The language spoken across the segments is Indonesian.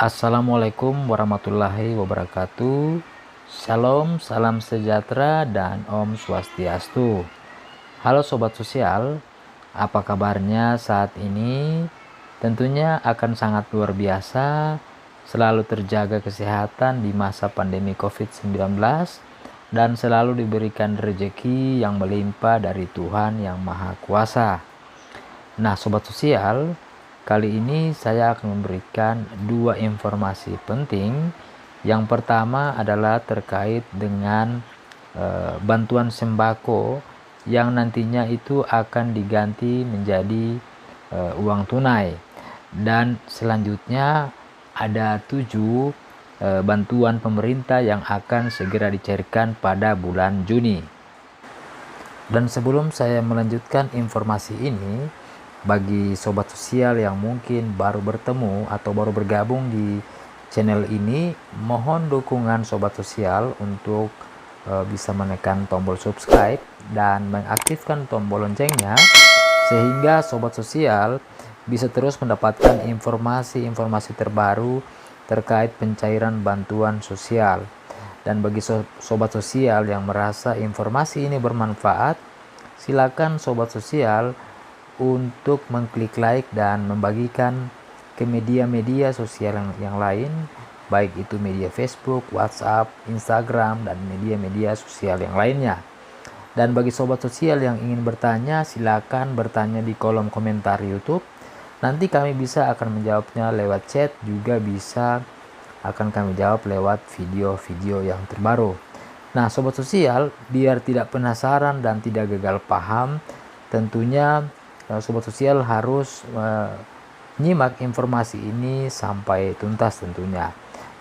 Assalamualaikum warahmatullahi wabarakatuh. Shalom, salam sejahtera, dan Om Swastiastu. Halo Sobat Sosial, apa kabarnya saat ini? Tentunya akan sangat luar biasa, selalu terjaga kesehatan di masa pandemi COVID-19, dan selalu diberikan rezeki yang melimpah dari Tuhan yang Maha Kuasa. Nah Sobat Sosial, kali ini saya akan memberikan dua informasi penting. Yang pertama adalah terkait dengan bantuan sembako yang nantinya itu akan diganti menjadi uang tunai. Dan selanjutnya ada 7 bantuan pemerintah yang akan segera dicairkan pada bulan Juni. Dan sebelum saya melanjutkan informasi ini, bagi Sobat Sosial yang mungkin baru bertemu atau baru bergabung di channel ini, mohon dukungan Sobat Sosial untuk bisa menekan tombol subscribe dan mengaktifkan tombol loncengnya, sehingga Sobat Sosial bisa terus mendapatkan informasi-informasi terbaru terkait pencairan bantuan sosial. Dan bagi Sobat Sosial yang merasa informasi ini bermanfaat, silakan Sobat Sosial untuk mengklik like dan membagikan ke media-media sosial yang lain, baik itu media Facebook, WhatsApp, Instagram, dan media-media sosial yang lainnya. Dan bagi Sobat Sosial yang ingin bertanya, silakan bertanya di kolom komentar YouTube. Nanti kami bisa akan menjawabnya lewat chat, juga bisa akan kami jawab lewat video-video yang terbaru. Nah Sobat Sosial, biar tidak penasaran dan tidak gagal paham, tentunya Sobat Sosial harus menyimak informasi ini sampai tuntas tentunya.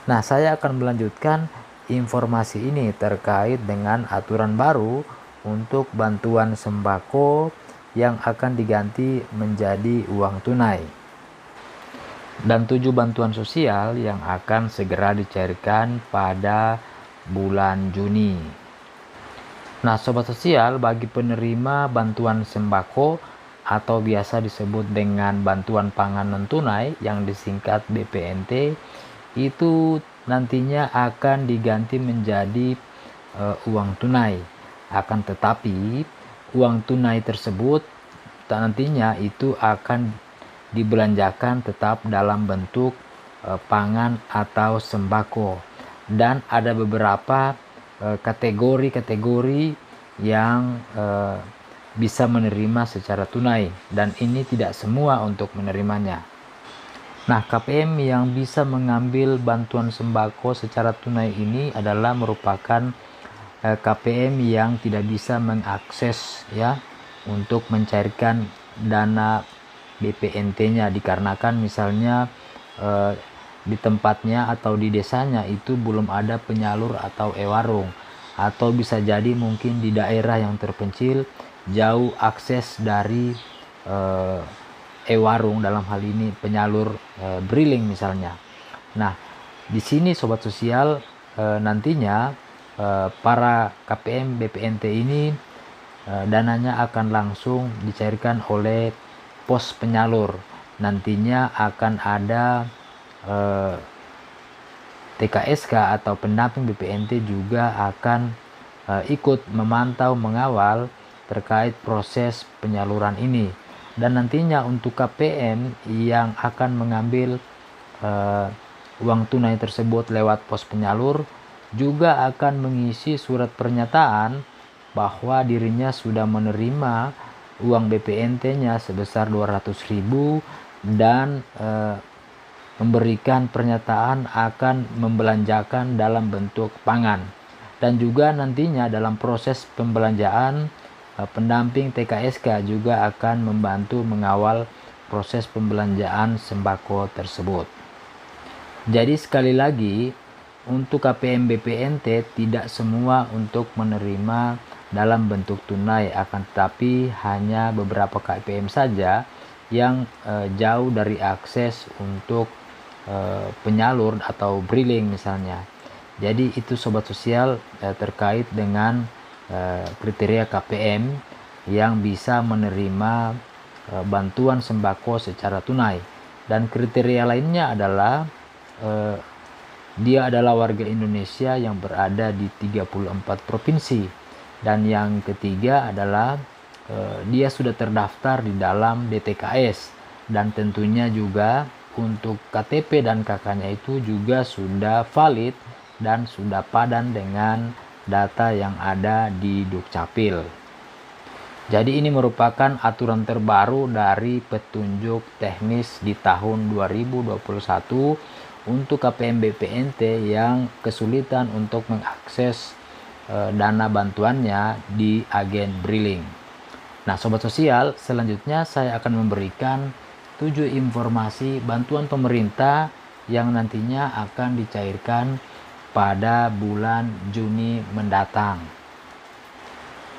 Nah, saya akan melanjutkan informasi ini terkait dengan aturan baru untuk bantuan sembako yang akan diganti menjadi uang tunai. Dan 7 bantuan sosial yang akan segera dicairkan pada bulan Juni. Nah, Sobat Sosial, bagi penerima bantuan sembako atau biasa disebut dengan bantuan pangan non tunai yang disingkat BPNT, itu nantinya akan diganti menjadi uang tunai. Akan tetapi uang tunai tersebut nantinya itu akan dibelanjakan tetap dalam bentuk pangan atau sembako, dan ada beberapa kategori-kategori yang bisa menerima secara tunai, dan ini tidak semua untuk menerimanya. Nah, KPM yang bisa mengambil bantuan sembako secara tunai ini adalah merupakan KPM yang tidak bisa mengakses untuk mencairkan dana BPNT-nya, dikarenakan misalnya di tempatnya atau di desanya itu belum ada penyalur atau e-warung, atau bisa jadi mungkin di daerah yang terpencil jauh akses dari e-warung, dalam hal ini penyalur briling misalnya. Nah, di sini Sobat Sosial, nantinya para KPM BPNT ini dananya akan langsung dicairkan oleh pos penyalur. Nantinya akan ada TKSK atau pendamping BPNT juga akan ikut memantau, mengawal terkait proses penyaluran ini. Dan nantinya untuk KPM yang akan mengambil uang tunai tersebut lewat pos penyalur juga akan mengisi surat pernyataan bahwa dirinya sudah menerima uang BPNT-nya sebesar 200.000 dan memberikan pernyataan akan membelanjakan dalam bentuk pangan. Dan juga nantinya dalam proses pembelanjaan, pendamping TKSK juga akan membantu mengawal proses pembelanjaan sembako tersebut. Jadi sekali lagi, untuk KPM BPNT tidak semua untuk menerima dalam bentuk tunai, akan tetapi hanya beberapa KPM saja yang jauh dari akses untuk penyalur atau briling misalnya. Jadi itu Sobat Sosial terkait dengan kriteria KPM yang bisa menerima bantuan sembako secara tunai. Dan kriteria lainnya adalah eh, dia adalah warga Indonesia yang berada di 34 provinsi. Dan yang ketiga adalah dia sudah terdaftar di dalam DTKS, dan tentunya juga untuk KTP dan KK-nya itu juga sudah valid dan sudah padan dengan data yang ada di Dukcapil. Jadi ini merupakan aturan terbaru dari petunjuk teknis di tahun 2021 untuk KPM BPNT yang kesulitan untuk mengakses dana bantuannya di agen Briling. Nah, Sobat Sosial, selanjutnya saya akan memberikan 7 informasi bantuan pemerintah yang nantinya akan dicairkan pada bulan Juni mendatang.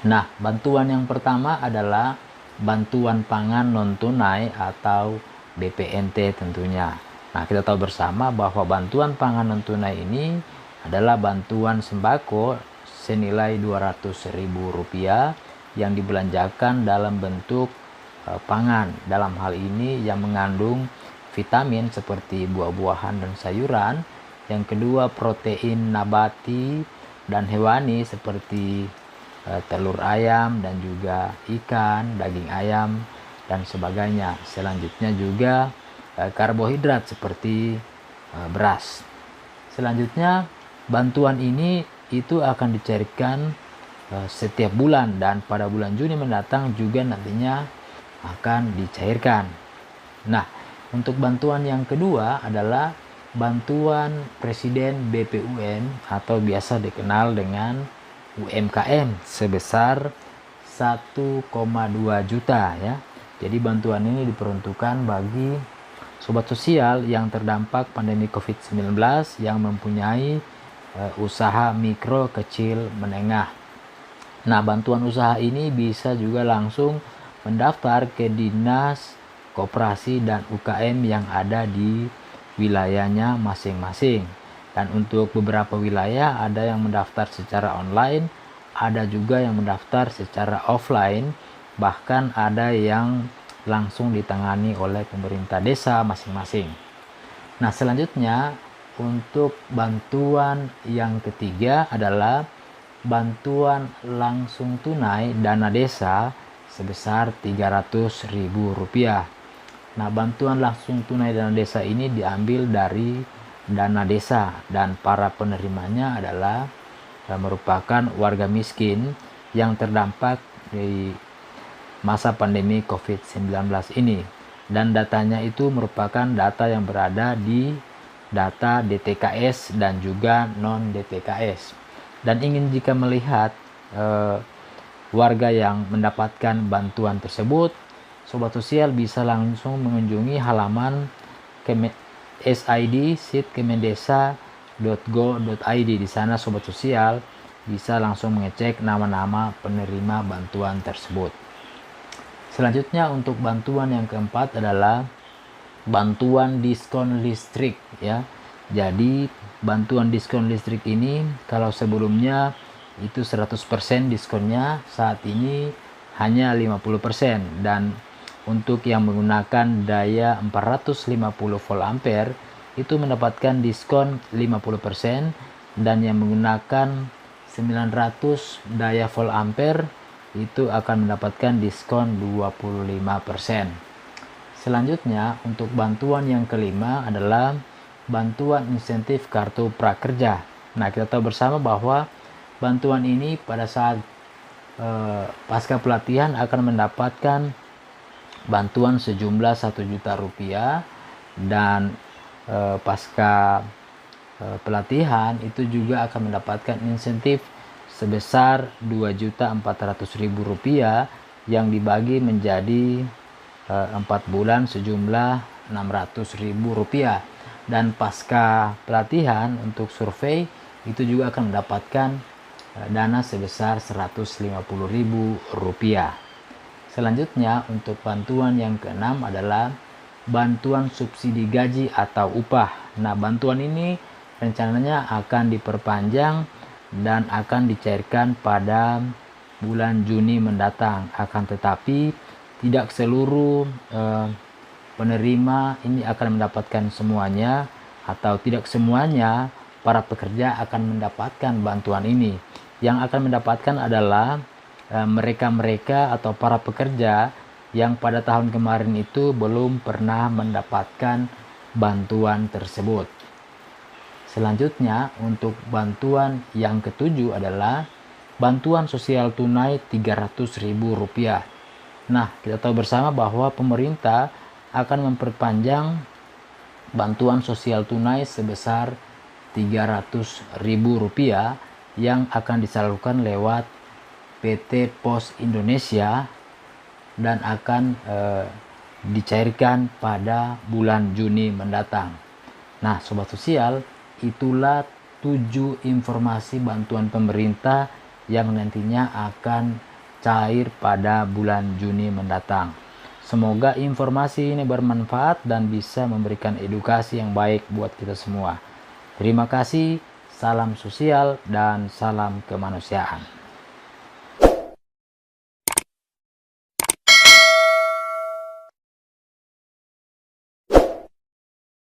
Nah, bantuan yang pertama adalah bantuan pangan non-tunai atau BPNT tentunya. Nah, kita tahu bersama bahwa bantuan pangan non-tunai ini adalah bantuan sembako senilai Rp200.000 yang dibelanjakan dalam bentuk pangan. Dalam hal ini yang mengandung vitamin seperti buah-buahan dan sayuran. Yang kedua, protein nabati dan hewani seperti telur ayam dan juga ikan, daging ayam dan sebagainya. Selanjutnya juga karbohidrat seperti beras. Selanjutnya bantuan ini itu akan dicairkan setiap bulan, dan pada bulan Juni mendatang juga nantinya akan dicairkan. Nah, untuk bantuan yang kedua adalah bantuan Presiden BPUM atau biasa dikenal dengan UMKM sebesar 1,2 juta ya. Jadi bantuan ini diperuntukkan bagi Sobat Sosial yang terdampak pandemi COVID-19 yang mempunyai usaha mikro, kecil, menengah. Nah, bantuan usaha ini bisa juga langsung mendaftar ke Dinas Koperasi dan UKM yang ada di wilayahnya masing-masing. Dan untuk beberapa wilayah ada yang mendaftar secara online, ada juga yang mendaftar secara offline, bahkan ada yang langsung ditangani oleh pemerintah desa masing-masing. Nah, selanjutnya untuk bantuan yang ketiga adalah bantuan langsung tunai dana desa sebesar Rp300.000. Nah, bantuan langsung tunai dana desa ini diambil dari dana desa dan para penerimanya adalah merupakan warga miskin yang terdampak di masa pandemi COVID-19 ini, dan datanya itu merupakan data yang berada di data DTKS dan juga non DTKS. Dan ingin jika melihat warga yang mendapatkan bantuan tersebut, Sobat Sosial bisa langsung mengunjungi halaman SID sit.kemendesa.go.id. Di sana Sobat Sosial bisa langsung mengecek nama-nama penerima bantuan tersebut. Selanjutnya untuk bantuan yang keempat adalah bantuan diskon listrik ya. Jadi bantuan diskon listrik ini kalau sebelumnya itu 100% diskonnya, saat ini hanya 50%, dan untuk yang menggunakan daya 450 volt ampere itu mendapatkan diskon 50%, dan yang menggunakan 900 daya volt ampere itu akan mendapatkan diskon 25%. Selanjutnya untuk bantuan yang kelima adalah bantuan insentif kartu prakerja. Nah, kita tahu bersama bahwa bantuan ini pada saat pasca pelatihan akan mendapatkan bantuan sejumlah Rp1 juta, dan pasca pelatihan itu juga akan mendapatkan insentif sebesar Rp2.400.000 yang dibagi menjadi 4 bulan sejumlah Rp600.000, dan pasca pelatihan untuk survei itu juga akan mendapatkan dana sebesar Rp150.000. Selanjutnya untuk bantuan yang keenam adalah bantuan subsidi gaji atau upah. Nah, bantuan ini rencananya akan diperpanjang dan akan dicairkan pada bulan Juni mendatang. Akan tetapi tidak seluruh penerima ini akan mendapatkan semuanya, atau tidak semuanya para pekerja akan mendapatkan bantuan ini. Yang akan mendapatkan adalah mereka-mereka atau para pekerja yang pada tahun kemarin itu belum pernah mendapatkan bantuan tersebut. Selanjutnya, untuk bantuan yang ketujuh adalah bantuan sosial tunai Rp300.000. Nah, kita tahu bersama bahwa pemerintah akan memperpanjang bantuan sosial tunai sebesar Rp300.000 yang akan disalurkan lewat PT Pos Indonesia dan akan dicairkan pada bulan Juni mendatang. Nah, Sobat Sosial, itulah 7 informasi bantuan pemerintah yang nantinya akan cair pada bulan Juni mendatang. Semoga informasi ini bermanfaat dan bisa memberikan edukasi yang baik buat kita semua. Terima kasih, salam sosial dan salam kemanusiaan.